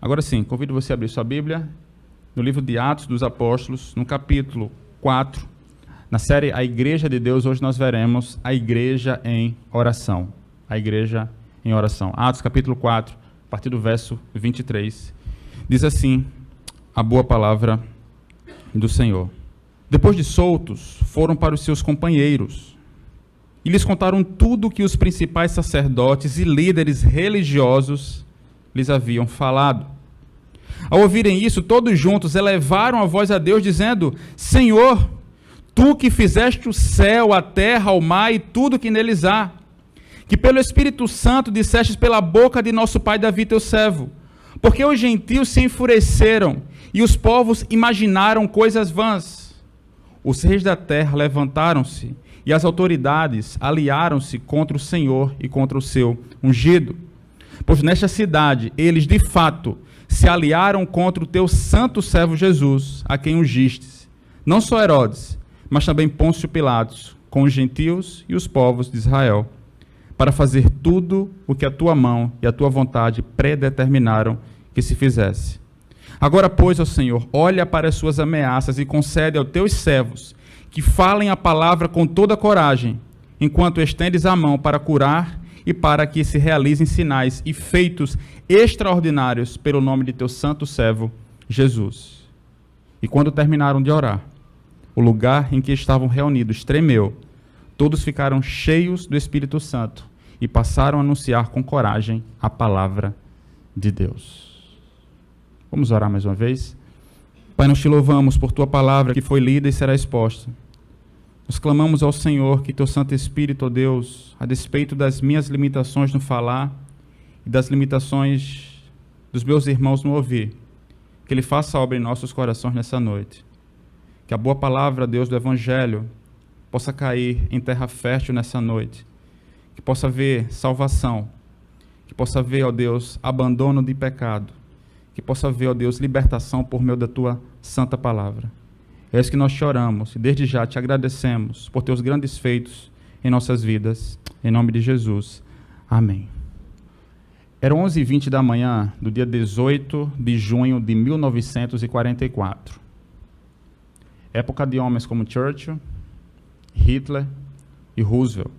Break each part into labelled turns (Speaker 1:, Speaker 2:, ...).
Speaker 1: Agora sim, convido você a abrir sua Bíblia no livro de Atos dos Apóstolos, no capítulo 4, na série A Igreja de Deus. Hoje nós veremos a Igreja em Oração. A Igreja em Oração. Atos capítulo 4, a partir do verso 23. Diz assim a boa palavra do Senhor. Depois de soltos, foram para os seus companheiros e lhes contaram tudo o que os principais sacerdotes e líderes religiosos lhes haviam falado. Ao ouvirem isso, todos juntos elevaram a voz a Deus, dizendo: Senhor, tu que fizeste o céu, a terra, o mar e tudo que neles há, que pelo Espírito Santo dissestes pela boca de nosso pai Davi, teu servo, porque os gentios se enfureceram e os povos imaginaram coisas vãs. Os reis da terra levantaram-se e as autoridades aliaram-se contra o Senhor e contra o seu ungido. Pois nesta cidade eles, de fato, se aliaram contra o teu santo servo Jesus, a quem ungistes, não só Herodes, mas também Pôncio Pilatos, com os gentios e os povos de Israel, para fazer tudo o que a tua mão e a tua vontade predeterminaram que se fizesse. Agora, pois, ó Senhor, olha para as suas ameaças e concede aos teus servos que falem a palavra com toda coragem, enquanto estendes a mão para curar e para que se realizem sinais e feitos extraordinários pelo nome de teu santo servo, Jesus. E quando terminaram de orar, o lugar em que estavam reunidos tremeu, todos ficaram cheios do Espírito Santo e passaram a anunciar com coragem a palavra de Deus. Vamos orar mais uma vez? Pai, nós te louvamos por tua palavra que foi lida e será exposta. Nós clamamos ao Senhor que teu Santo Espírito, ó Deus, a despeito das minhas limitações no falar e das limitações dos meus irmãos no ouvir, que Ele faça obra em nossos corações nessa noite. Que a boa palavra, Deus, do Evangelho possa cair em terra fértil nessa noite. Que possa haver salvação. Que possa haver, ó Deus, abandono de pecado. Que possa haver, ó Deus, libertação por meio da tua santa palavra. É isso que nós te oramos e desde já te agradecemos por teus grandes feitos em nossas vidas. Em nome de Jesus. Amém. Eram 11h20 da manhã do dia 18 de junho de 1944. Época de homens como Churchill, Hitler e Roosevelt.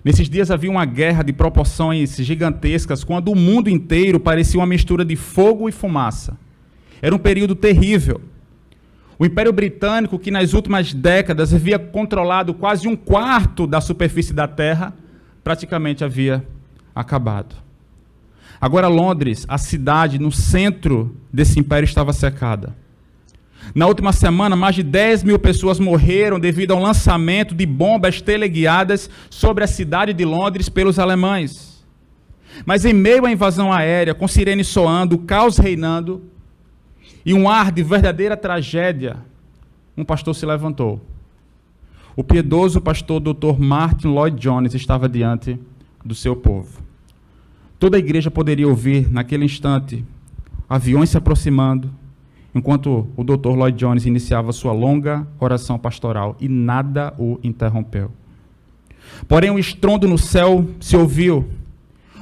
Speaker 1: Nesses dias havia uma guerra de proporções gigantescas, quando o mundo inteiro parecia uma mistura de fogo e fumaça. Era um período terrível. O Império Britânico, que nas últimas décadas havia controlado quase um quarto da superfície da Terra, praticamente havia acabado. Agora Londres, a cidade no centro desse império, estava cercada. Na última semana, mais de 10 mil pessoas morreram devido ao lançamento de bombas teleguiadas sobre a cidade de Londres pelos alemães. Mas em meio à invasão aérea, com sirenes soando, o caos reinando e um ar de verdadeira tragédia, um pastor se levantou. O piedoso pastor Dr. Martin Lloyd Jones estava diante do seu povo. Toda a igreja poderia ouvir, naquele instante, aviões se aproximando, enquanto o Dr. Lloyd Jones iniciava sua longa oração pastoral, e nada o interrompeu. Porém, um estrondo no céu se ouviu,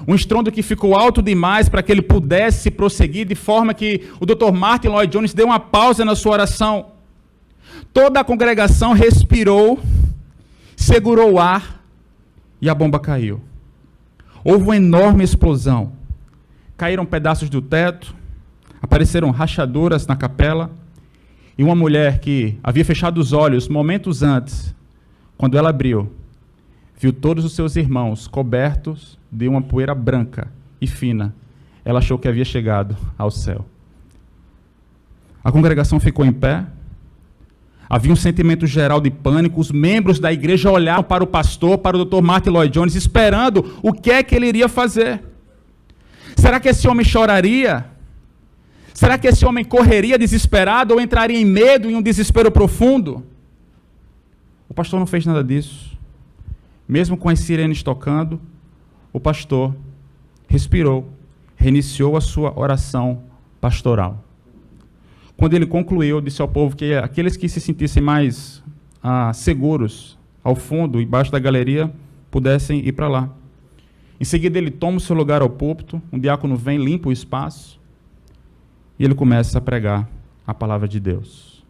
Speaker 1: um estrondo que ficou alto demais para que ele pudesse prosseguir, de forma que o Dr. Martin Lloyd Jones deu uma pausa na sua oração. Toda a congregação respirou, segurou o ar, e a bomba caiu. Houve uma enorme explosão. Caíram pedaços do teto, apareceram rachaduras na capela, e uma mulher que havia fechado os olhos momentos antes, quando ela abriu, viu todos os seus irmãos cobertos de uma poeira branca e fina. Ela achou que havia chegado ao céu. A congregação ficou em pé. Havia um sentimento geral de pânico. Os membros da igreja olharam para o pastor, para o Dr. Martin Lloyd Jones, esperando o que é que ele iria fazer. Será que esse homem choraria? Será que esse homem correria desesperado ou entraria em medo, em um desespero profundo? O pastor não fez nada disso. Mesmo com as sirenes tocando, o pastor respirou, reiniciou a sua oração pastoral. Quando ele concluiu, disse ao povo que aqueles que se sentissem mais seguros ao fundo, embaixo da galeria, pudessem ir para lá. Em seguida, ele toma o seu lugar ao púlpito, um diácono vem, limpa o espaço, e ele começa a pregar a palavra de Deus.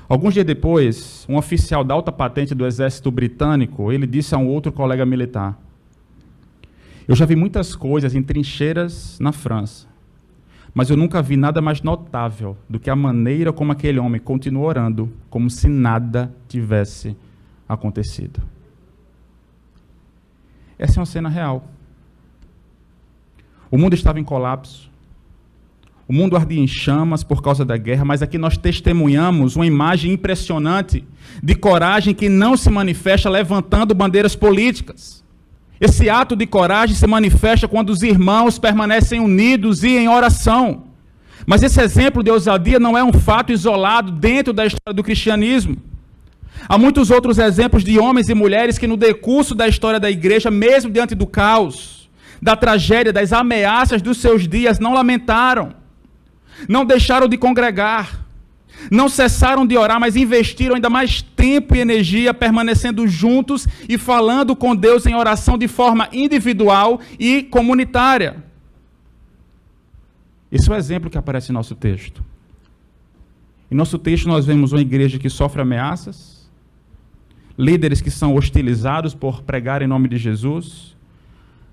Speaker 1: Alguns dias depois, um oficial da alta patente do exército britânico, ele disse a um outro colega militar: eu já vi muitas coisas em trincheiras na França, mas eu nunca vi nada mais notável do que a maneira como aquele homem continuou orando, como se nada tivesse acontecido. Essa é uma cena real. O mundo estava em colapso. O mundo ardia em chamas por causa da guerra, mas aqui nós testemunhamos uma imagem impressionante de coragem que não se manifesta levantando bandeiras políticas. Esse ato de coragem se manifesta quando os irmãos permanecem unidos e em oração. Mas esse exemplo de ousadia não é um fato isolado dentro da história do cristianismo. Há muitos outros exemplos de homens e mulheres que no decurso da história da igreja, mesmo diante do caos, da tragédia, das ameaças dos seus dias, não lamentaram, não deixaram de congregar, não cessaram de orar, mas investiram ainda mais tempo e energia permanecendo juntos e falando com Deus em oração de forma individual e comunitária. Esse é o exemplo que aparece em nosso texto. Em nosso texto nós vemos uma igreja que sofre ameaças, líderes que são hostilizados por pregar em nome de Jesus,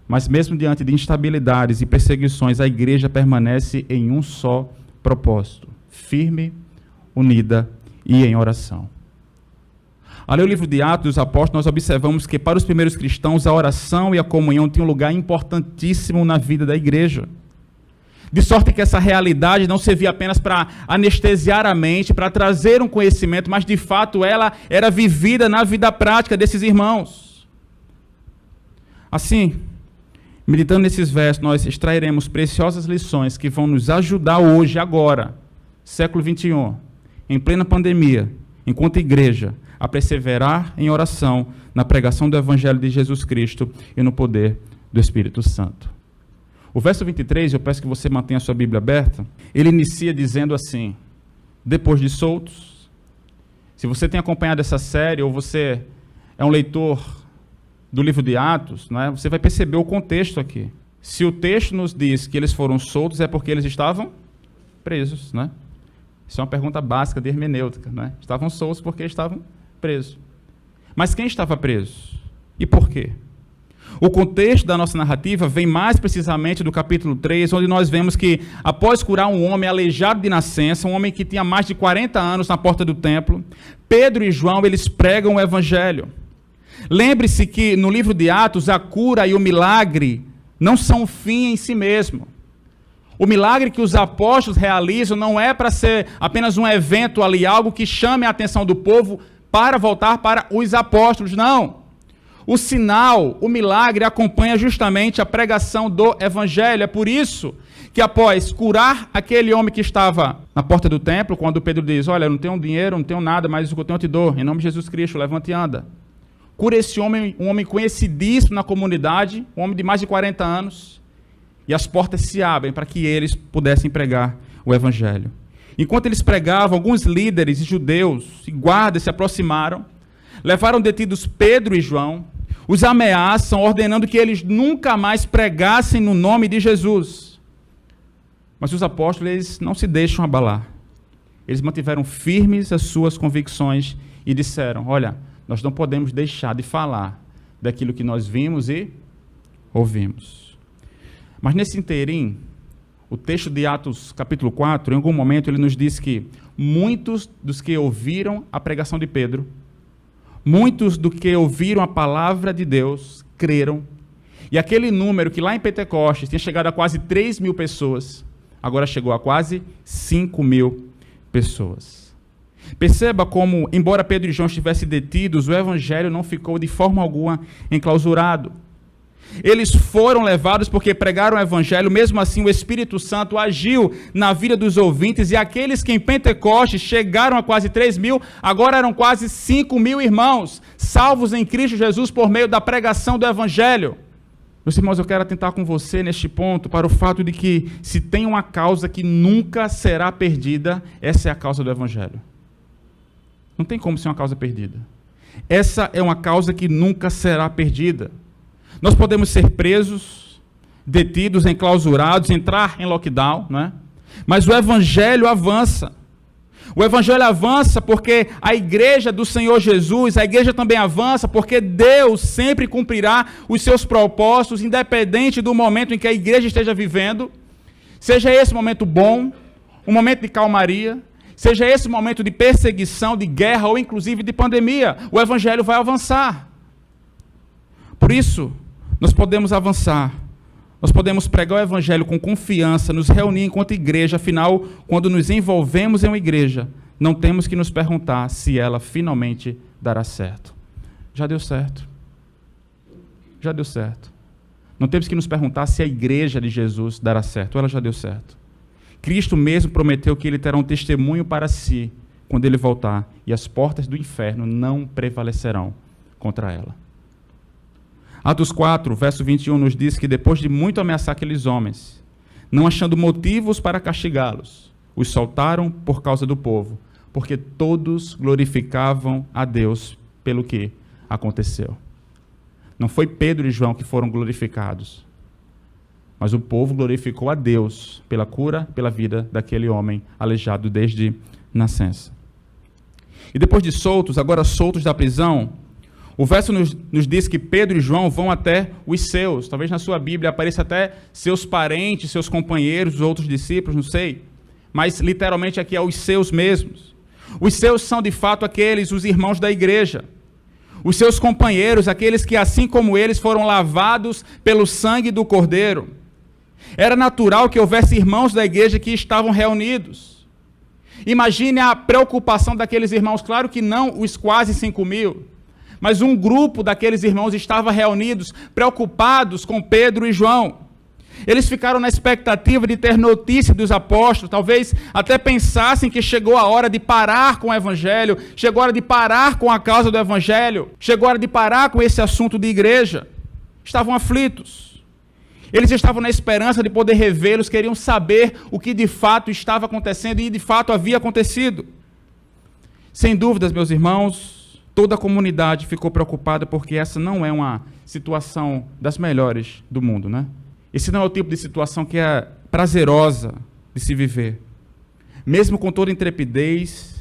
Speaker 1: mas mesmo diante de instabilidades e perseguições, a igreja permanece em um só propósito: firme, unida e em oração. Ao ler o livro de Atos dos Apóstolos, nós observamos que para os primeiros cristãos a oração e a comunhão tinham um lugar importantíssimo na vida da igreja. De sorte que essa realidade não servia apenas para anestesiar a mente, para trazer um conhecimento, mas de fato ela era vivida na vida prática desses irmãos. Assim, meditando nesses versos, nós extrairemos preciosas lições que vão nos ajudar hoje, agora, século XXI, em plena pandemia, enquanto igreja, a perseverar em oração, na pregação do Evangelho de Jesus Cristo e no poder do Espírito Santo. O verso 23, eu peço que você mantenha a sua Bíblia aberta, ele inicia dizendo assim: depois de soltos. Se você tem acompanhado essa série, ou você é um leitor do livro de Atos, né, você vai perceber o contexto aqui. Se o texto nos diz que eles foram soltos, é porque eles estavam presos, né? Isso é uma pergunta básica de hermenêutica, né? Estavam soltos porque estavam presos. Mas quem estava preso? E por quê? O contexto da nossa narrativa vem mais precisamente do capítulo 3, onde nós vemos que, após curar um homem aleijado de nascença, um homem que tinha mais de 40 anos na porta do templo, Pedro e João, eles pregam o Evangelho. Lembre-se que no livro de Atos, a cura e o milagre não são um fim em si mesmo. O milagre que os apóstolos realizam não é para ser apenas um evento ali, algo que chame a atenção do povo para voltar para os apóstolos, não. O sinal, o milagre acompanha justamente a pregação do Evangelho. É por isso que após curar aquele homem que estava na porta do templo, quando Pedro diz: olha, eu não tenho dinheiro, não tenho nada, mas o que eu tenho eu te dou, em nome de Jesus Cristo, levanta e anda. Cura esse homem, um homem conhecidíssimo na comunidade, um homem de mais de 40 anos, e as portas se abrem para que eles pudessem pregar o Evangelho. Enquanto eles pregavam, alguns líderes judeus e guardas se aproximaram, levaram detidos Pedro e João, os ameaçam, ordenando que eles nunca mais pregassem no nome de Jesus. Mas os apóstolos, eles não se deixam abalar. Eles mantiveram firmes as suas convicções e disseram: olha, nós não podemos deixar de falar daquilo que nós vimos e ouvimos. Mas nesse inteirinho, o texto de Atos capítulo 4, em algum momento ele nos diz que muitos dos que ouviram a pregação de Pedro, muitos do que ouviram a palavra de Deus, creram. E aquele número que lá em Pentecostes tinha chegado a quase 3.000 pessoas, agora chegou a quase 5.000 pessoas. Perceba como, embora Pedro e João estivessem detidos, o Evangelho não ficou de forma alguma enclausurado. Eles foram levados porque pregaram o Evangelho, mesmo assim o Espírito Santo agiu na vida dos ouvintes, e aqueles que em Pentecostes chegaram a quase 3.000, agora eram quase 5.000 irmãos, salvos em Cristo Jesus por meio da pregação do Evangelho. Meus irmãos, eu quero atentar com você neste ponto para o fato de que, se tem uma causa que nunca será perdida, essa é a causa do Evangelho. Não tem como ser uma causa perdida. Essa é uma causa que nunca será perdida. Nós podemos ser presos, detidos, enclausurados, entrar em lockdown, né? Mas o evangelho avança. O evangelho avança porque a igreja do Senhor Jesus, a igreja também avança porque Deus sempre cumprirá os seus propósitos, independente do momento em que a igreja esteja vivendo. Seja esse momento bom, um momento de calmaria, seja esse momento de perseguição, de guerra ou inclusive de pandemia, o evangelho vai avançar. Por isso, nós podemos avançar. Nós podemos pregar o evangelho com confiança, nos reunir enquanto igreja, afinal, quando nos envolvemos em uma igreja, não temos que nos perguntar se ela finalmente dará certo. Já deu certo. Já deu certo. Não temos que nos perguntar se a igreja de Jesus dará certo, ela já deu certo. Cristo mesmo prometeu que ele terá um testemunho para si quando ele voltar, e as portas do inferno não prevalecerão contra ela. Atos 4, verso 21, nos diz que depois de muito ameaçar aqueles homens, não achando motivos para castigá-los, os soltaram por causa do povo, porque todos glorificavam a Deus pelo que aconteceu. Não foi Pedro e João que foram glorificados, mas o povo glorificou a Deus pela cura, pela vida daquele homem aleijado desde nascença. E depois de soltos, agora soltos da prisão, o verso nos diz que Pedro e João vão até os seus. Talvez na sua Bíblia apareça até seus parentes, seus companheiros, os outros discípulos, não sei. Mas literalmente aqui é os seus mesmos. Os seus são de fato aqueles, os irmãos da igreja. Os seus companheiros, aqueles que assim como eles foram lavados pelo sangue do Cordeiro. Era natural que houvesse irmãos da igreja que estavam reunidos. Imagine a preocupação daqueles irmãos. Claro que não os quase 5.000. Mas um grupo daqueles irmãos estava reunidos, preocupados com Pedro e João. Eles ficaram na expectativa de ter notícia dos apóstolos, talvez até pensassem que chegou a hora de parar com o evangelho, chegou a hora de parar com a causa do evangelho, chegou a hora de parar com esse assunto de igreja. Estavam aflitos. Eles estavam na esperança de poder revê-los, queriam saber o que de fato estava acontecendo e de fato havia acontecido. Sem dúvidas, meus irmãos, toda a comunidade ficou preocupada porque essa não é uma situação das melhores do mundo, né? Esse não é o tipo de situação que é prazerosa de se viver. Mesmo com toda a intrepidez,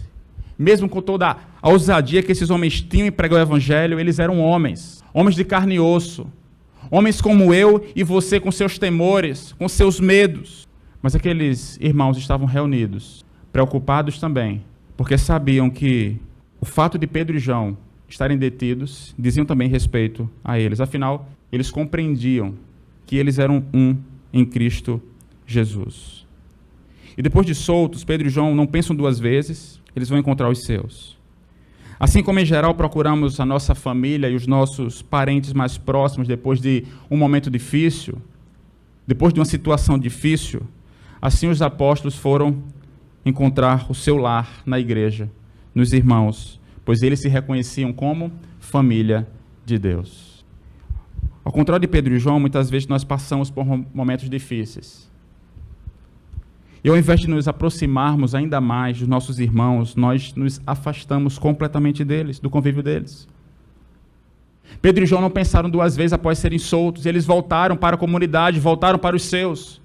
Speaker 1: mesmo com toda a ousadia que esses homens tinham em pregar o evangelho, eles eram homens, homens de carne e osso, homens como eu e você, com seus temores, com seus medos. Mas aqueles irmãos estavam reunidos, preocupados também, porque sabiam que o fato de Pedro e João estarem detidos diziam também respeito a eles. Afinal, eles compreendiam que eles eram um em Cristo Jesus. E depois de soltos, Pedro e João não pensam duas vezes, eles vão encontrar os seus. Assim como em geral procuramos a nossa família e os nossos parentes mais próximos depois de um momento difícil, depois de uma situação difícil, assim os apóstolos foram encontrar o seu lar na igreja, nos irmãos, pois eles se reconheciam como família de Deus. Ao contrário de Pedro e João, muitas vezes nós passamos por momentos difíceis. E ao invés de nos aproximarmos ainda mais dos nossos irmãos, nós nos afastamos completamente deles, do convívio deles. Pedro e João não pensaram duas vezes após serem soltos, eles voltaram para a comunidade, voltaram para os seus,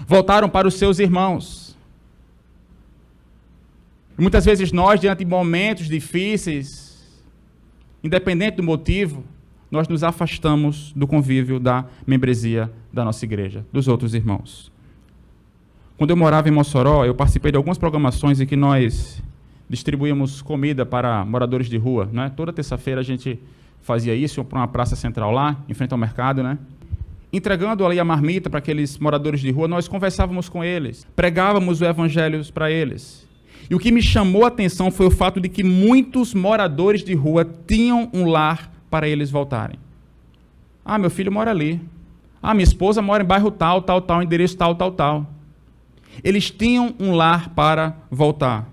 Speaker 1: voltaram para os seus irmãos. E muitas vezes nós, diante de momentos difíceis, independente do motivo, nós nos afastamos do convívio da membresia da nossa igreja, dos outros irmãos. Quando eu morava em Mossoró, eu participei de algumas programações em que nós distribuímos comida para moradores de rua, né? Toda terça-feira a gente fazia isso para uma praça central lá, em frente ao mercado, né? Entregando ali a marmita para aqueles moradores de rua, nós conversávamos com eles, pregávamos o evangelho para eles. E o que me chamou a atenção foi o fato de que muitos moradores de rua tinham um lar para eles voltarem. Ah, meu filho mora ali. Ah, minha esposa mora em bairro tal, tal, tal, endereço tal, tal, tal. Eles tinham um lar para voltar,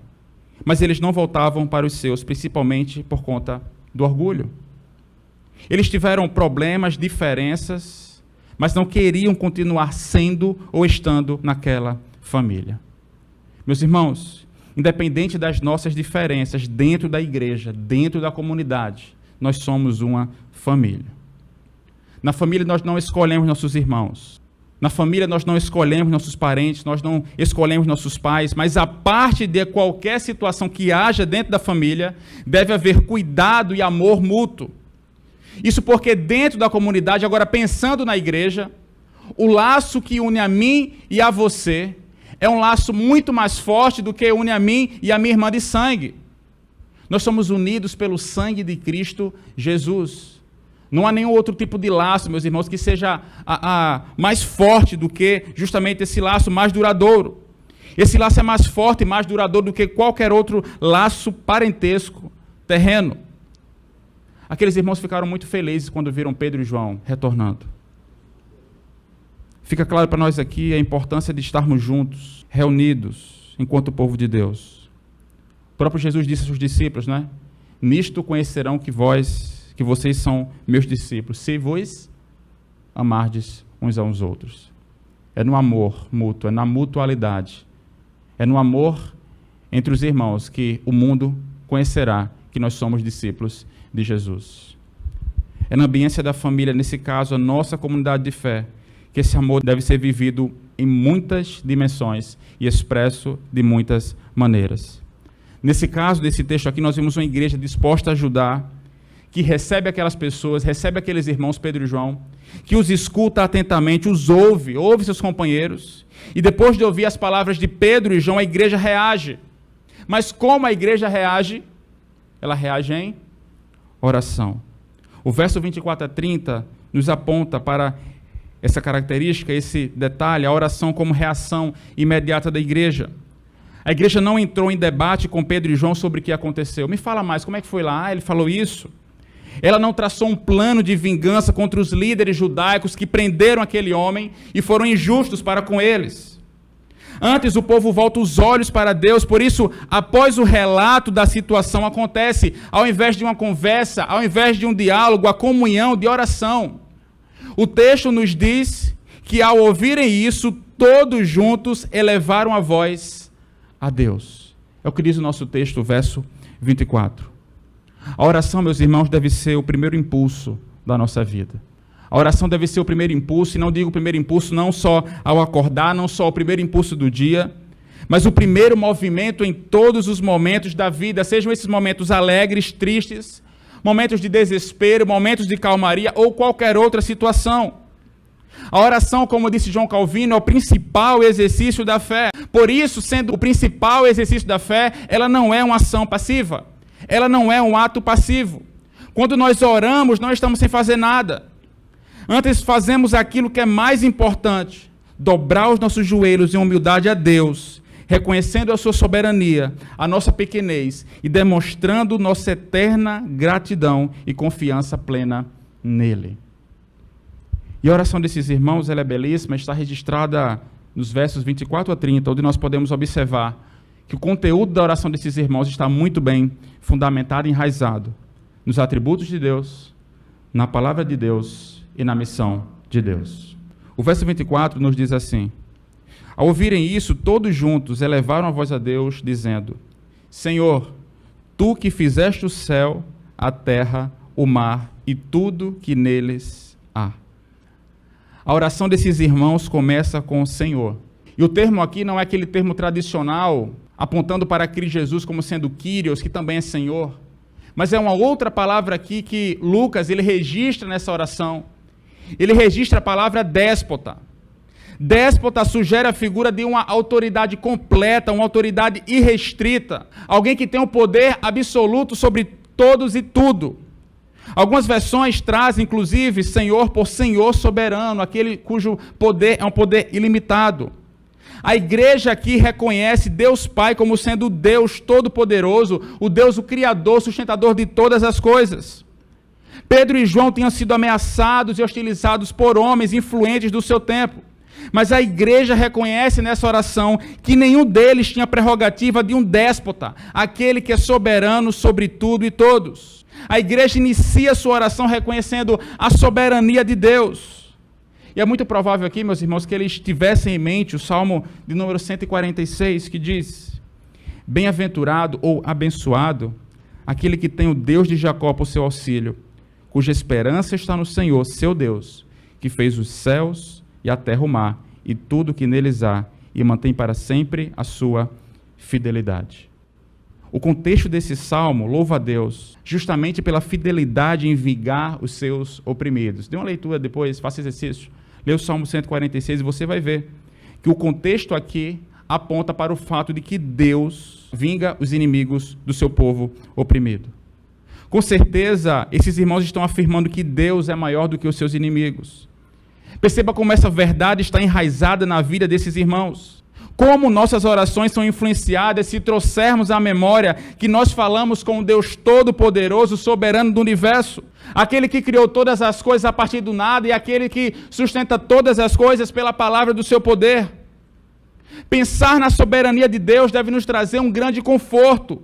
Speaker 1: mas eles não voltavam para os seus, principalmente por conta do orgulho. Eles tiveram problemas, diferenças, mas não queriam continuar sendo ou estando naquela família. Meus irmãos, independente das nossas diferenças dentro da igreja, dentro da comunidade, nós somos uma família. Na família nós não escolhemos nossos irmãos. Na família nós não escolhemos nossos parentes, nós não escolhemos nossos pais, mas a parte de qualquer situação que haja dentro da família, deve haver cuidado e amor mútuo. Isso porque dentro da comunidade, agora pensando na igreja, o laço que une a mim e a você é um laço muito mais forte do que une a mim e a minha irmã de sangue. Nós somos unidos pelo sangue de Cristo Jesus. Não há nenhum outro tipo de laço, meus irmãos, que seja mais forte do que justamente esse laço mais duradouro. Esse laço é mais forte e mais duradouro do que qualquer outro laço parentesco terreno. Aqueles irmãos ficaram muito felizes quando viram Pedro e João retornando. Fica claro para nós aqui a importância de estarmos juntos, reunidos, enquanto povo de Deus. O próprio Jesus disse aos seus discípulos, né? Nisto conhecerão que vocês são meus discípulos, se vos amardes uns aos outros. É no amor mútuo, é na mutualidade. É no amor entre os irmãos que o mundo conhecerá que nós somos discípulos de Jesus. É na ambiência da família, nesse caso, a nossa comunidade de fé, que esse amor deve ser vivido em muitas dimensões e expresso de muitas maneiras. Nesse caso, desse texto aqui, nós vimos uma igreja disposta a ajudar, que recebe aquelas pessoas, recebe aqueles irmãos, Pedro e João, que os escuta atentamente, os ouve seus companheiros, e depois de ouvir as palavras de Pedro e João, a igreja reage. Mas como a igreja reage? Ela reage em oração. O verso 24 a 30 nos aponta para essa característica, esse detalhe, a oração como reação imediata da igreja. A igreja não entrou em debate com Pedro e João sobre o que aconteceu. Me fala mais, como é que foi lá? Ele falou isso. Ela não traçou um plano de vingança contra os líderes judaicos que prenderam aquele homem e foram injustos para com eles. Antes, o povo volta os olhos para Deus, por isso, após o relato da situação acontece, ao invés de uma conversa, ao invés de um diálogo, a comunhão de oração. O texto nos diz que, ao ouvirem isso, todos juntos elevaram a voz a Deus. É o que diz o nosso texto, o verso 24. A oração, meus irmãos, deve ser o primeiro impulso da nossa vida. A oração deve ser o primeiro impulso, e não digo o primeiro impulso não só ao acordar, não só o primeiro impulso do dia, mas o primeiro movimento em todos os momentos da vida, sejam esses momentos alegres, tristes, momentos de desespero, momentos de calmaria ou qualquer outra situação. A oração, como disse João Calvino, é o principal exercício da fé. Por isso, sendo o principal exercício da fé, ela não é uma ação passiva. Ela não é um ato passivo. Quando nós oramos, não estamos sem fazer nada. Antes fazemos aquilo que é mais importante, dobrar os nossos joelhos em humildade a Deus, reconhecendo a sua soberania, a nossa pequenez e demonstrando nossa eterna gratidão e confiança plena nele. E a oração desses irmãos, ela é belíssima, está registrada nos versos 24 a 30, onde nós podemos observar que o conteúdo da oração desses irmãos está muito bem fundamentado e enraizado nos atributos de Deus, na palavra de Deus e na missão de Deus. O verso 24 nos diz assim: ao ouvirem isso, todos juntos elevaram a voz a Deus, dizendo: Senhor, tu que fizeste o céu, a terra, o mar e tudo que neles há. A oração desses irmãos começa com o Senhor. E o termo aqui não é aquele termo tradicional, apontando para Cristo Jesus como sendo Kyrios, que também é Senhor, mas é uma outra palavra aqui que Lucas ele registra nessa oração. Ele registra a palavra déspota. Déspota sugere a figura de uma autoridade completa, uma autoridade irrestrita, alguém que tem o poder absoluto sobre todos e tudo. Algumas versões trazem, inclusive, Senhor por Senhor soberano, aquele cujo poder é um poder ilimitado. A igreja aqui reconhece Deus Pai como sendo o Deus Todo-Poderoso, o Deus, o Criador, sustentador de todas as coisas. Pedro e João tinham sido ameaçados e hostilizados por homens influentes do seu tempo. Mas a igreja reconhece nessa oração que nenhum deles tinha prerrogativa de um déspota, aquele que é soberano sobre tudo e todos. A igreja inicia sua oração reconhecendo a soberania de Deus. E é muito provável aqui, meus irmãos, que eles tivessem em mente o Salmo de número 146, que diz: bem-aventurado ou abençoado aquele que tem o Deus de Jacó por seu auxílio, cuja esperança está no Senhor, seu Deus, que fez os céus e a terra, o mar, e tudo que neles há, e mantém para sempre a sua fidelidade. O contexto desse salmo louva a Deus justamente pela fidelidade em vingar os seus oprimidos. Dê uma leitura depois, faça exercício. Lê o Salmo 146 e você vai ver que o contexto aqui aponta para o fato de que Deus vinga os inimigos do seu povo oprimido. Com certeza, esses irmãos estão afirmando que Deus é maior do que os seus inimigos. Perceba como essa verdade está enraizada na vida desses irmãos. Como nossas orações são influenciadas se trouxermos à memória que nós falamos com o Deus Todo-Poderoso, soberano do universo, aquele que criou todas as coisas a partir do nada e aquele que sustenta todas as coisas pela palavra do seu poder. Pensar na soberania de Deus deve nos trazer um grande conforto,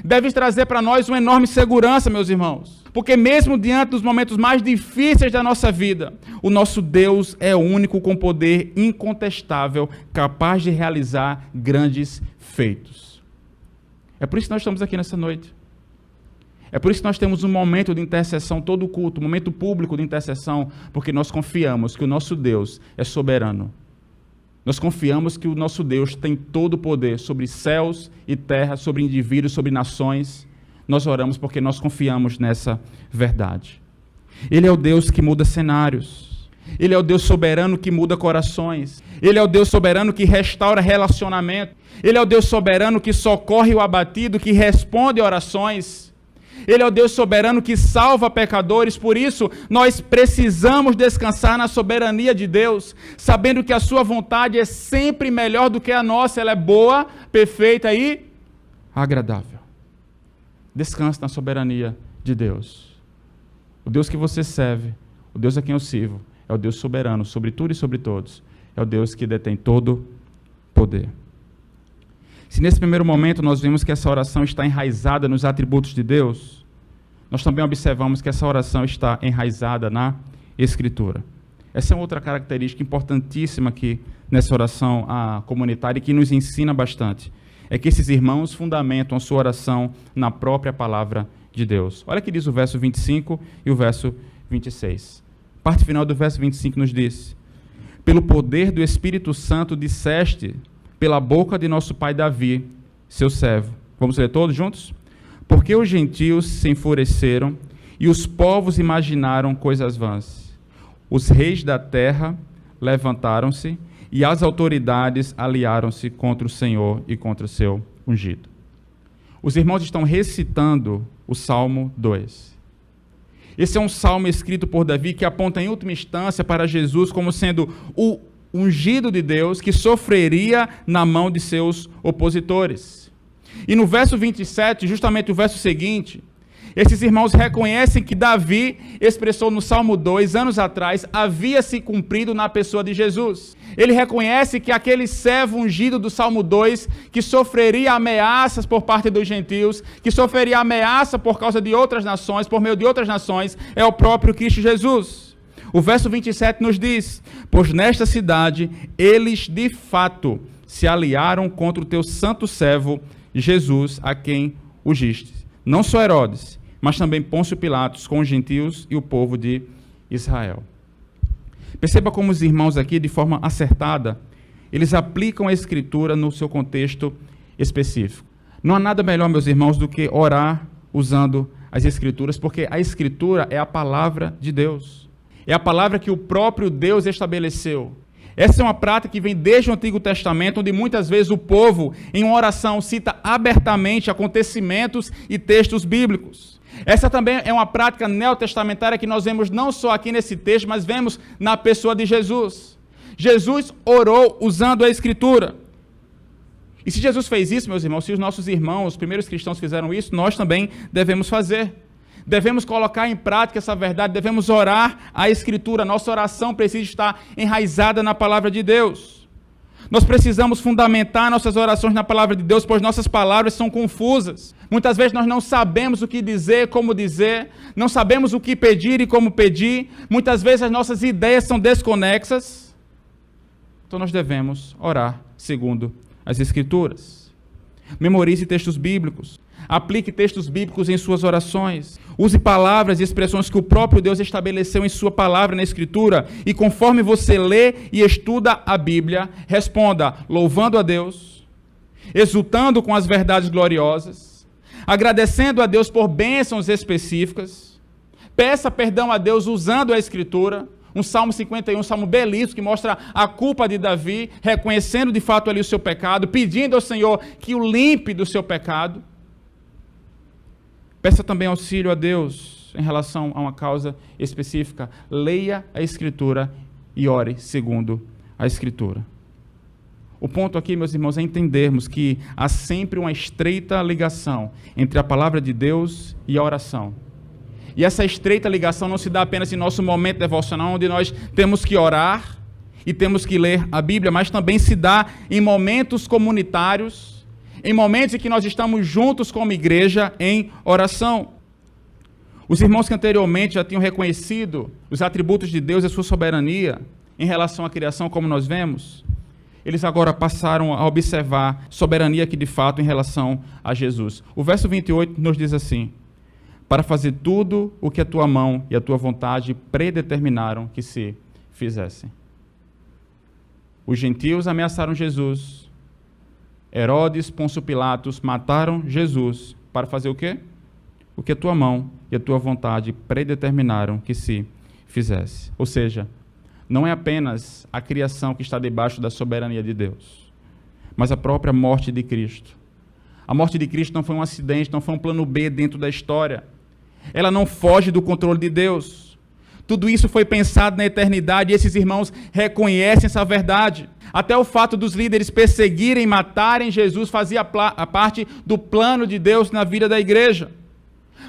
Speaker 1: deve trazer para nós uma enorme segurança, meus irmãos, porque mesmo diante dos momentos mais difíceis da nossa vida, o nosso Deus é o único com poder incontestável, capaz de realizar grandes feitos. É por isso que nós estamos aqui nessa noite. É por isso que nós temos um momento de intercessão, todo o culto, um momento público de intercessão, porque nós confiamos que o nosso Deus é soberano. Nós confiamos que o nosso Deus tem todo o poder sobre céus e terra, sobre indivíduos, sobre nações. Nós oramos porque nós confiamos nessa verdade. Ele é o Deus que muda cenários. Ele é o Deus soberano que muda corações. Ele é o Deus soberano que restaura relacionamento. Ele é o Deus soberano que socorre o abatido, que responde orações. Ele é o Deus soberano que salva pecadores, por isso nós precisamos descansar na soberania de Deus, sabendo que a sua vontade é sempre melhor do que a nossa, ela é boa, perfeita e agradável. Descanse na soberania de Deus. O Deus que você serve, o Deus a quem eu sirvo, é o Deus soberano sobre tudo e sobre todos, é o Deus que detém todo poder. Se nesse primeiro momento nós vemos que essa oração está enraizada nos atributos de Deus, nós também observamos que essa oração está enraizada na Escritura. Essa é outra característica importantíssima aqui nessa oração comunitária e que nos ensina bastante. É que esses irmãos fundamentam a sua oração na própria palavra de Deus. Olha o que diz o verso 25 e o verso 26. A parte final do verso 25 nos diz: pelo poder do Espírito Santo disseste, pela boca de nosso pai Davi, seu servo. Vamos ler todos juntos? Porque os gentios se enfureceram e os povos imaginaram coisas vãs. Os reis da terra levantaram-se e as autoridades aliaram-se contra o Senhor e contra o seu ungido. Os irmãos estão recitando o Salmo 2. Esse é um salmo escrito por Davi que aponta em última instância para Jesus como sendo o ungido de Deus que sofreria na mão de seus opositores. E no verso 27, justamente o verso seguinte, esses irmãos reconhecem que Davi expressou no Salmo 2, anos atrás, havia se cumprido na pessoa de Jesus. Ele reconhece que aquele servo ungido do Salmo 2, que sofreria ameaças por parte dos gentios, que sofreria ameaça por causa de outras nações, por meio de outras nações, é o próprio Cristo Jesus. O verso 27 nos diz: pois nesta cidade eles de fato se aliaram contra o teu santo servo Jesus, a quem ungiste. Não só Herodes, mas também Pôncio Pilatos com os gentios e o povo de Israel. Perceba como os irmãos aqui, de forma acertada, eles aplicam a Escritura no seu contexto específico. Não há nada melhor, meus irmãos, do que orar usando as Escrituras, porque a Escritura é a palavra de Deus. É a palavra que o próprio Deus estabeleceu. Essa é uma prática que vem desde o Antigo Testamento, onde muitas vezes o povo, em uma oração, cita abertamente acontecimentos e textos bíblicos. Essa também é uma prática neotestamentária que nós vemos não só aqui nesse texto, mas vemos na pessoa de Jesus. Jesus orou usando a Escritura. E se Jesus fez isso, meus irmãos, se os nossos irmãos, os primeiros cristãos fizeram isso, nós também devemos fazer. Devemos colocar em prática essa verdade, devemos orar a Escritura. Nossa oração precisa estar enraizada na palavra de Deus. Nós precisamos fundamentar nossas orações na palavra de Deus, pois nossas palavras são confusas. Muitas vezes nós não sabemos o que dizer, como dizer, não sabemos o que pedir e como pedir. Muitas vezes as nossas ideias são desconexas. Então nós devemos orar segundo as Escrituras. Memorize textos bíblicos. Aplique textos bíblicos em suas orações. Use palavras e expressões que o próprio Deus estabeleceu em sua palavra na Escritura. E conforme você lê e estuda a Bíblia, responda louvando a Deus, exultando com as verdades gloriosas, agradecendo a Deus por bênçãos específicas. Peça perdão a Deus usando a Escritura. Um Salmo 51, um salmo belíssimo, que mostra a culpa de Davi, reconhecendo de fato ali o seu pecado, pedindo ao Senhor que o limpe do seu pecado. Peça também auxílio a Deus em relação a uma causa específica. Leia a Escritura e ore segundo a Escritura. O ponto aqui, meus irmãos, é entendermos que há sempre uma estreita ligação entre a palavra de Deus e a oração. E essa estreita ligação não se dá apenas em nosso momento devocional, onde nós temos que orar e temos que ler a Bíblia, mas também se dá em momentos comunitários, em momentos em que nós estamos juntos como igreja em oração. Os irmãos que anteriormente já tinham reconhecido os atributos de Deus e a sua soberania em relação à criação, como nós vemos, eles agora passaram a observar soberania aqui de fato em relação a Jesus. O verso 28 nos diz assim: para fazer tudo o que a tua mão e a tua vontade predeterminaram que se fizessem. Os gentios ameaçaram Jesus. Herodes, Pôncio Pilatos mataram Jesus para fazer o quê? O que a tua mão e a tua vontade predeterminaram que se fizesse. Ou seja, não é apenas a criação que está debaixo da soberania de Deus, mas a própria morte de Cristo. A morte de Cristo não foi um acidente, não foi um plano B dentro da história. Ela não foge do controle de Deus. Tudo isso foi pensado na eternidade e esses irmãos reconhecem essa verdade. Até o fato dos líderes perseguirem e matarem Jesus fazia parte do plano de Deus na vida da igreja.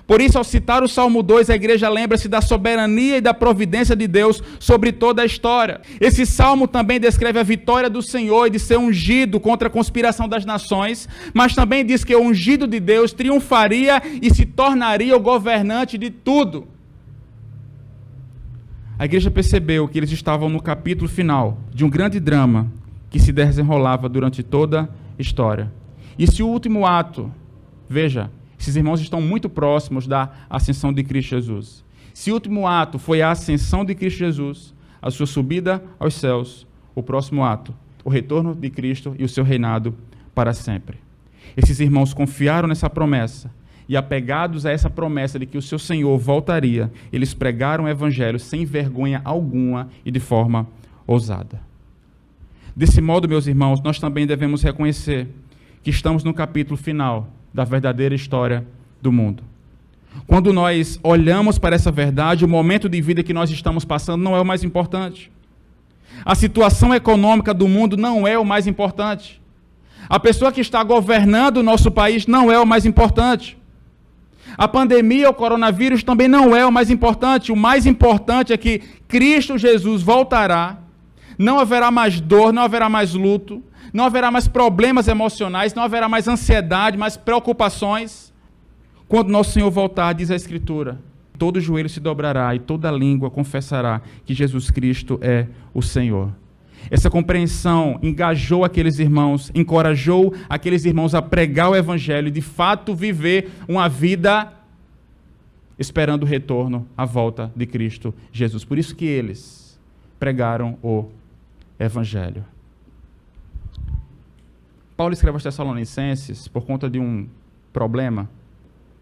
Speaker 1: Por isso, ao citar o Salmo 2, a igreja lembra-se da soberania e da providência de Deus sobre toda a história. Esse salmo também descreve a vitória do Senhor e de ser ungido contra a conspiração das nações, mas também diz que o ungido de Deus triunfaria e se tornaria o governante de tudo. A igreja percebeu que eles estavam no capítulo final de um grande drama que se desenrolava durante toda a história. E se o último ato, veja, esses irmãos estão muito próximos da ascensão de Cristo Jesus. Se o último ato foi a ascensão de Cristo Jesus, a sua subida aos céus, o próximo ato, o retorno de Cristo e o seu reinado para sempre. Esses irmãos confiaram nessa promessa e, apegados a essa promessa de que o seu Senhor voltaria, eles pregaram o evangelho sem vergonha alguma e de forma ousada. Desse modo, meus irmãos, nós também devemos reconhecer que estamos no capítulo final da verdadeira história do mundo. Quando nós olhamos para essa verdade, o momento de vida que nós estamos passando não é o mais importante. A situação econômica do mundo não é o mais importante. A pessoa que está governando o nosso país não é o mais importante. A pandemia, o coronavírus também não é o mais importante. O mais importante é que Cristo Jesus voltará, não haverá mais dor, não haverá mais luto, não haverá mais problemas emocionais, não haverá mais ansiedade, mais preocupações. Quando nosso Senhor voltar, diz a Escritura, todo joelho se dobrará e toda língua confessará que Jesus Cristo é o Senhor. Essa compreensão engajou aqueles irmãos, encorajou aqueles irmãos a pregar o Evangelho e, de fato, viver uma vida esperando o retorno, a volta de Cristo Jesus. Por isso que eles pregaram o Evangelho. Paulo escreve aos Tessalonicenses por conta de um problema,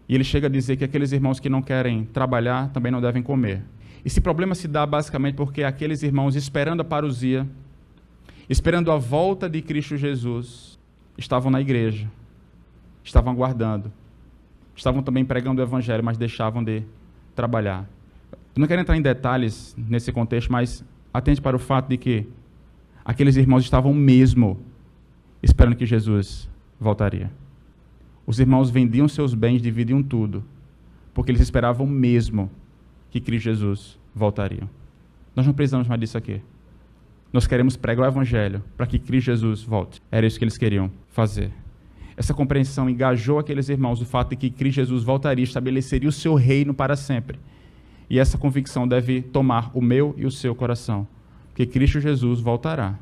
Speaker 1: e ele chega a dizer que aqueles irmãos que não querem trabalhar também não devem comer. Esse problema se dá basicamente porque aqueles irmãos, esperando a parousia, esperando a volta de Cristo Jesus, estavam na igreja, estavam aguardando, estavam também pregando o Evangelho, mas deixavam de trabalhar. Eu não quero entrar em detalhes nesse contexto, mas atente para o fato de que aqueles irmãos estavam mesmo esperando que Jesus voltaria. Os irmãos vendiam seus bens, dividiam tudo, porque eles esperavam mesmo que Cristo Jesus voltaria. Nós não precisamos mais disso aqui. Nós queremos pregar o Evangelho para que Cristo Jesus volte. Era isso que eles queriam fazer. Essa compreensão engajou aqueles irmãos, o fato de que Cristo Jesus voltaria, estabeleceria o seu reino para sempre. E essa convicção deve tomar o meu e o seu coração, porque Cristo Jesus voltará.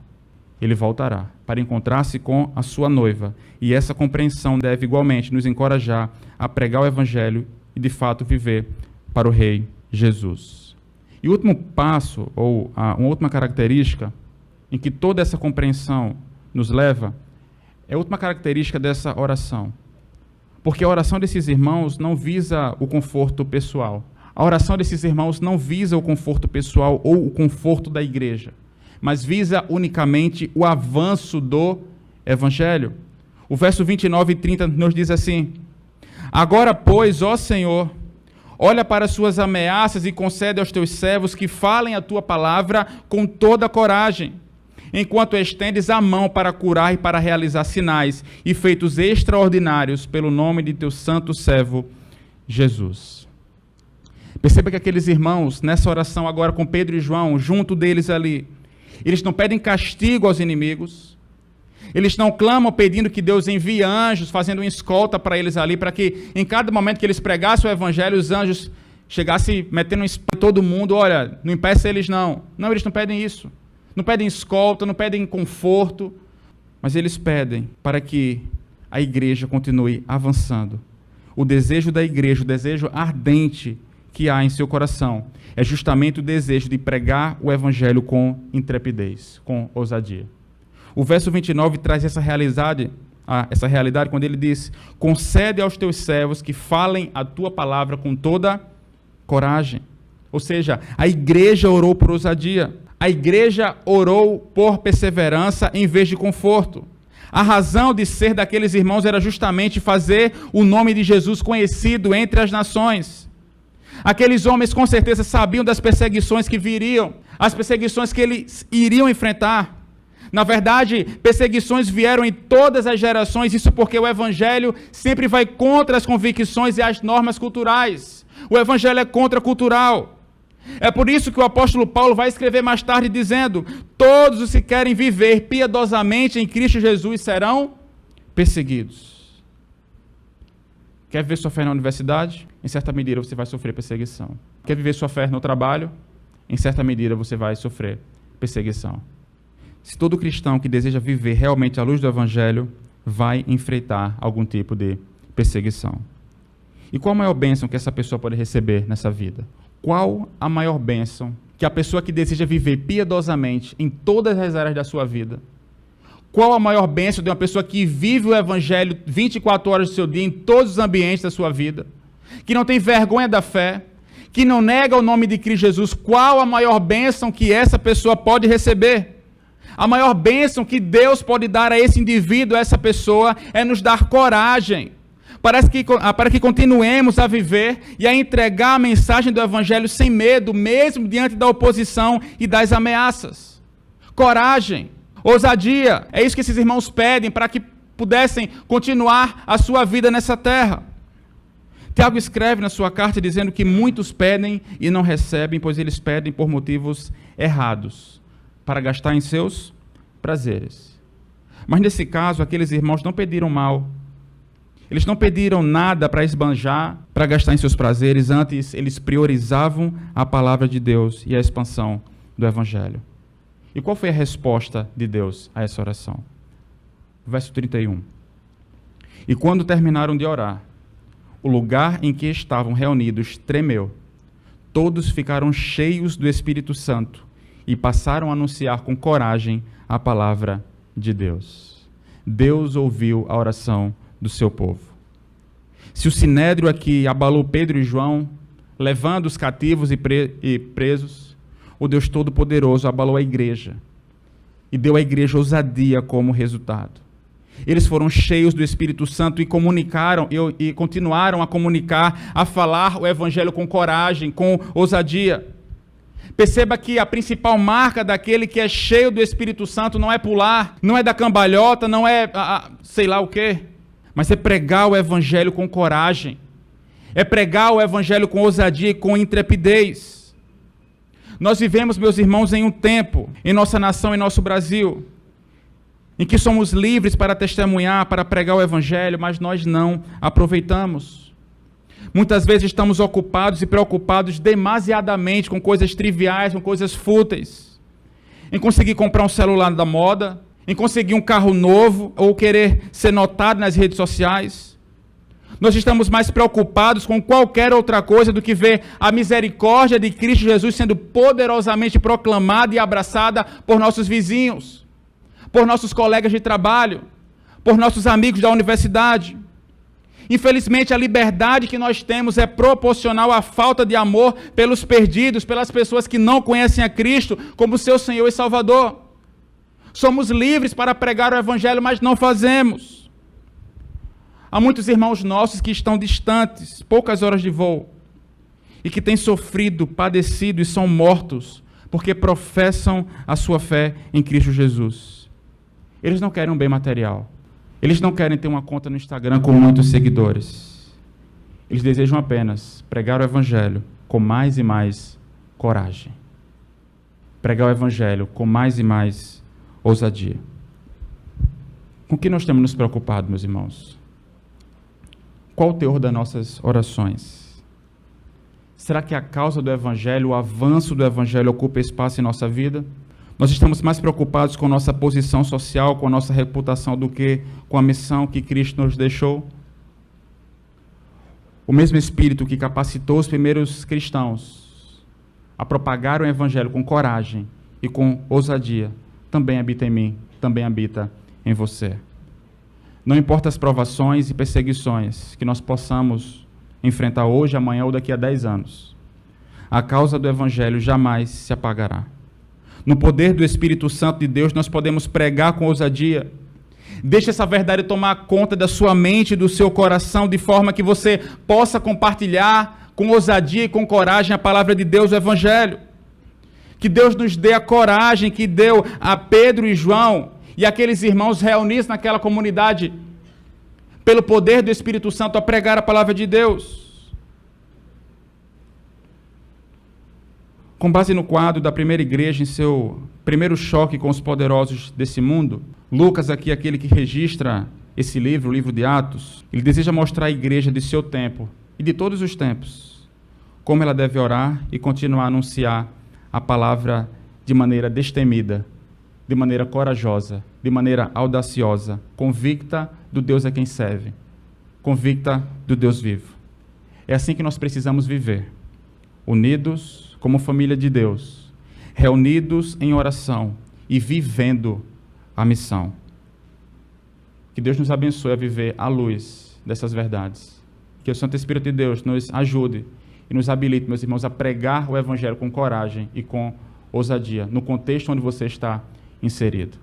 Speaker 1: ele voltará para encontrar-se com a sua noiva. E essa compreensão deve igualmente nos encorajar a pregar o Evangelho e, de fato, viver para o Rei Jesus. E o último passo, ou uma última característica, em que toda essa compreensão nos leva, é a última característica dessa oração. Porque a oração desses irmãos não visa o conforto pessoal. A oração desses irmãos não visa o conforto pessoal ou o conforto da igreja, mas visa unicamente o avanço do Evangelho. O verso 29 e 30 nos diz assim: agora, pois, ó Senhor, olha para as suas ameaças e concede aos teus servos que falem a tua palavra com toda coragem, enquanto estendes a mão para curar e para realizar sinais e feitos extraordinários pelo nome de teu santo servo Jesus. Perceba que aqueles irmãos, nessa oração agora com Pedro e João, junto deles ali, eles não pedem castigo aos inimigos, eles não clamam pedindo que Deus envie anjos, fazendo uma escolta para eles ali, para que em cada momento que eles pregassem o Evangelho, os anjos chegassem metendo em todo mundo, olha, não impeça eles não. Não, eles não pedem isso. Não pedem escolta, não pedem conforto, mas eles pedem para que a igreja continue avançando. O desejo da igreja, o desejo ardente que há em seu coração, é justamente o desejo de pregar o Evangelho com intrepidez, com ousadia. O verso 29 traz essa realidade quando ele diz: concede aos teus servos que falem a tua palavra com toda coragem. Ou seja, a igreja orou por ousadia. A igreja orou por perseverança em vez de conforto. A razão de ser daqueles irmãos era justamente fazer o nome de Jesus conhecido entre as nações. Aqueles homens com certeza sabiam das perseguições que viriam, as perseguições que eles iriam enfrentar. Na verdade, perseguições vieram em todas as gerações, isso porque o Evangelho sempre vai contra as convicções e as normas culturais. O Evangelho é contracultural. É por isso que o apóstolo Paulo vai escrever mais tarde dizendo: todos os que querem viver piedosamente em Cristo Jesus serão perseguidos. Quer viver sua fé na universidade? Em certa medida você vai sofrer perseguição. Quer viver sua fé no trabalho? Em certa medida você vai sofrer perseguição. Se todo cristão que deseja viver realmente à luz do Evangelho vai enfrentar algum tipo de perseguição. E qual a maior bênção que essa pessoa pode receber nessa vida? Qual a maior bênção que a pessoa que deseja viver piedosamente em todas as áreas da sua vida? Qual a maior bênção de uma pessoa que vive o Evangelho 24 horas do seu dia, em todos os ambientes da sua vida, que não tem vergonha da fé, que não nega o nome de Cristo Jesus? Qual a maior bênção que essa pessoa pode receber? A maior bênção que Deus pode dar a esse indivíduo, a essa pessoa, é nos dar coragem, para que continuemos a viver e a entregar a mensagem do Evangelho sem medo, mesmo diante da oposição e das ameaças. Coragem, ousadia, é isso que esses irmãos pedem para que pudessem continuar a sua vida nessa terra. Tiago escreve na sua carta dizendo que muitos pedem e não recebem, pois eles pedem por motivos errados, para gastar em seus prazeres. Mas nesse caso, aqueles irmãos não pediram mal. Eles não pediram nada para esbanjar, para gastar em seus prazeres. Antes, eles priorizavam a palavra de Deus e a expansão do Evangelho. E qual foi a resposta de Deus a essa oração? Verso 31. E quando terminaram de orar, o lugar em que estavam reunidos tremeu. Todos ficaram cheios do Espírito Santo e passaram a anunciar com coragem a palavra de Deus. Deus ouviu a oração do seu povo. Se o sinédrio aqui abalou Pedro e João, levando os cativos e presos, o Deus Todo-Poderoso abalou a igreja e deu à igreja ousadia como resultado. Eles foram cheios do Espírito Santo e comunicaram e continuaram a comunicar, a falar o Evangelho com coragem, com ousadia. Perceba que a principal marca daquele que é cheio do Espírito Santo não é pular, não é dar cambalhota, não é sei lá o quê, mas é pregar o Evangelho com coragem, é pregar o Evangelho com ousadia e com intrepidez. Nós vivemos, meus irmãos, em um tempo, em nossa nação, em nosso Brasil, em que somos livres para testemunhar, para pregar o Evangelho, mas nós não aproveitamos. Muitas vezes estamos ocupados e preocupados demasiadamente com coisas triviais, com coisas fúteis, em conseguir comprar um celular da moda, em conseguir um carro novo ou querer ser notado nas redes sociais. Nós estamos mais preocupados com qualquer outra coisa do que ver a misericórdia de Cristo Jesus sendo poderosamente proclamada e abraçada por nossos vizinhos, por nossos colegas de trabalho, por nossos amigos da universidade. Infelizmente, a liberdade que nós temos é proporcional à falta de amor pelos perdidos, pelas pessoas que não conhecem a Cristo como seu Senhor e Salvador. Somos livres para pregar o Evangelho, mas não fazemos. Há muitos irmãos nossos que estão distantes, poucas horas de voo, e que têm sofrido, padecido e são mortos, porque professam a sua fé em Cristo Jesus. Eles não querem um bem material. Eles não querem ter uma conta no Instagram com muitos seguidores. Eles desejam apenas pregar o Evangelho com mais e mais coragem. Pregar o Evangelho com mais e mais ousadia. Com que nós temos nos preocupado, meus irmãos? Qual o teor das nossas orações? Será que a causa do Evangelho, o avanço do Evangelho ocupa espaço em nossa vida? Nós estamos mais preocupados com nossa posição social, com a nossa reputação, do que com a missão que Cristo nos deixou? O mesmo Espírito que capacitou os primeiros cristãos a propagar o Evangelho com coragem e com ousadia, também habita em mim, também habita em você. Não importa as provações e perseguições que nós possamos enfrentar hoje, amanhã ou daqui a 10 anos, a causa do Evangelho jamais se apagará. No poder do Espírito Santo de Deus, nós podemos pregar com ousadia. Deixe essa verdade tomar conta da sua mente e do seu coração, de forma que você possa compartilhar com ousadia e com coragem a palavra de Deus, o Evangelho. Que Deus nos dê a coragem que deu a Pedro e João e aqueles irmãos reunidos naquela comunidade, pelo poder do Espírito Santo, a pregar a palavra de Deus. Com base no quadro da primeira igreja, em seu primeiro choque com os poderosos desse mundo, Lucas, aqui, aquele que registra esse livro, o livro de Atos, ele deseja mostrar à igreja de seu tempo e de todos os tempos, como ela deve orar e continuar a anunciar a palavra de maneira destemida, de maneira corajosa, de maneira audaciosa, convicta do Deus a quem serve, convicta do Deus vivo. É assim que nós precisamos viver, unidos como família de Deus, reunidos em oração e vivendo a missão. Que Deus nos abençoe a viver à luz dessas verdades. Que o Santo Espírito de Deus nos ajude e nos habilite, meus irmãos, a pregar o Evangelho com coragem e com ousadia, no contexto onde você está inserido.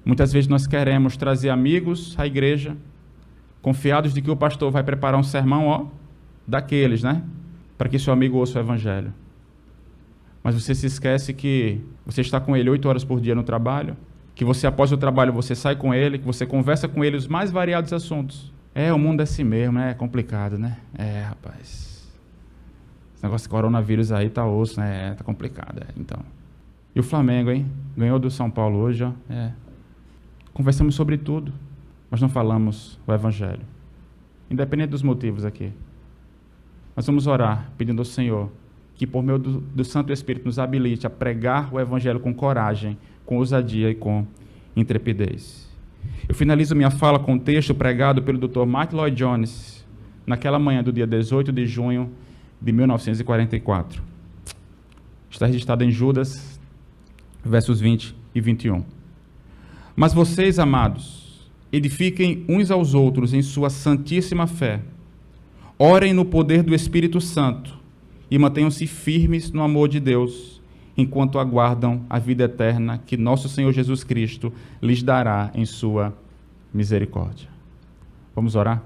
Speaker 1: Muitas vezes nós queremos trazer amigos à igreja, confiados de que o pastor vai preparar um sermão, daqueles, né? Para que seu amigo ouça o Evangelho. Mas você se esquece que você está com ele 8 horas por dia no trabalho, que você, após o trabalho, você sai com ele, que você conversa com ele os mais variados assuntos. O mundo é assim mesmo, é complicado, né? Rapaz. Esse negócio de coronavírus aí tá osso, né? Tá complicado, então. E o Flamengo, hein? Ganhou do São Paulo hoje, Conversamos sobre tudo, mas não falamos o Evangelho. Independente dos motivos aqui. Nós vamos orar, pedindo ao Senhor que, por meio do Santo Espírito, nos habilite a pregar o Evangelho com coragem, com ousadia e com intrepidez. Eu finalizo minha fala com um texto pregado pelo Dr. Martyn Lloyd-Jones, naquela manhã do dia 18 de junho de 1944. Está registrado em Judas, versos 20 e 21. Mas vocês, amados, edifiquem uns aos outros em sua santíssima fé, orem no poder do Espírito Santo e mantenham-se firmes no amor de Deus, enquanto aguardam a vida eterna que nosso Senhor Jesus Cristo lhes dará em sua misericórdia. Vamos orar?